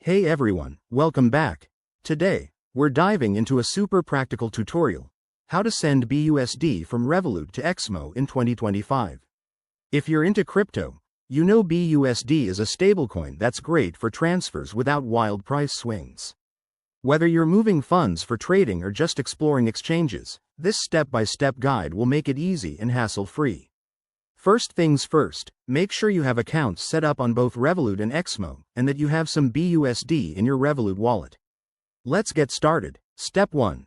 Hey everyone, welcome back. Today, we're diving into a super practical tutorial: how to send BUSD from Revolut to Exmo in 2025. If you're into crypto, you know BUSD is a stablecoin that's great for transfers without wild price swings. Whether you're moving funds for trading or just exploring exchanges, this step-by-step guide will make it easy and hassle-free. First things first, make sure you have accounts set up on both Revolut and Exmo, and that you have some BUSD in your Revolut wallet. Let's get started. Step 1.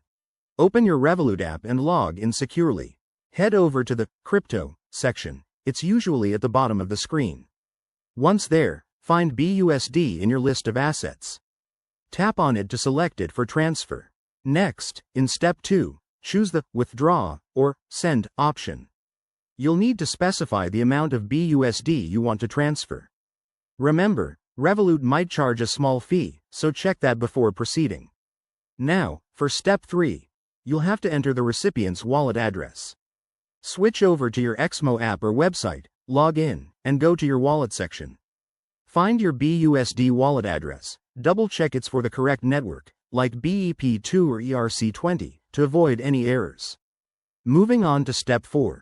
Open your Revolut app and log in securely. Head over to the Crypto section. It's usually at the bottom of the screen. Once there, find BUSD in your list of assets. Tap on it to select it for transfer. Next, in Step 2, choose the Withdraw or Send option. You'll need to specify the amount of BUSD you want to transfer. Remember, Revolut might charge a small fee, so check that before proceeding. Now, for Step 3, you'll have to enter the recipient's wallet address. Switch over to your Exmo app or website, log in, and go to your wallet section. Find your BUSD wallet address, double-check it's for the correct network, like BEP2 or ERC20, to avoid any errors. Moving on to Step 4.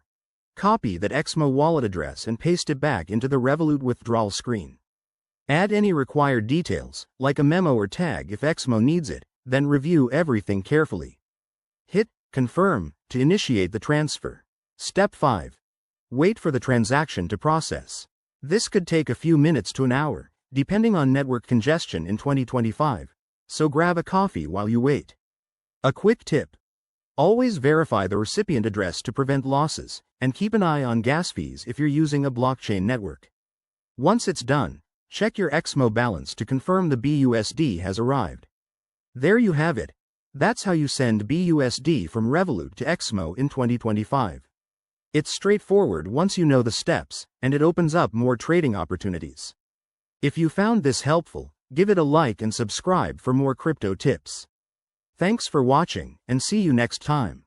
Copy that Exmo wallet address and paste it back into the Revolut withdrawal screen. Add any required details, like a memo or tag if Exmo needs it, then review everything carefully. Hit Confirm to initiate the transfer. Step 5. Wait for the transaction to process. This could take a few minutes to an hour, depending on network congestion in 2025, so grab a coffee while you wait. A quick tip: always verify the recipient address to prevent losses, and keep an eye on gas fees if you're using a blockchain network. Once it's done, check your Exmo balance to confirm the BUSD has arrived. There you have it. That's how you send BUSD from Revolut to Exmo in 2025. It's straightforward once you know the steps, and it opens up more trading opportunities. If you found this helpful, give it a like and subscribe for more crypto tips. Thanks for watching, and see you next time.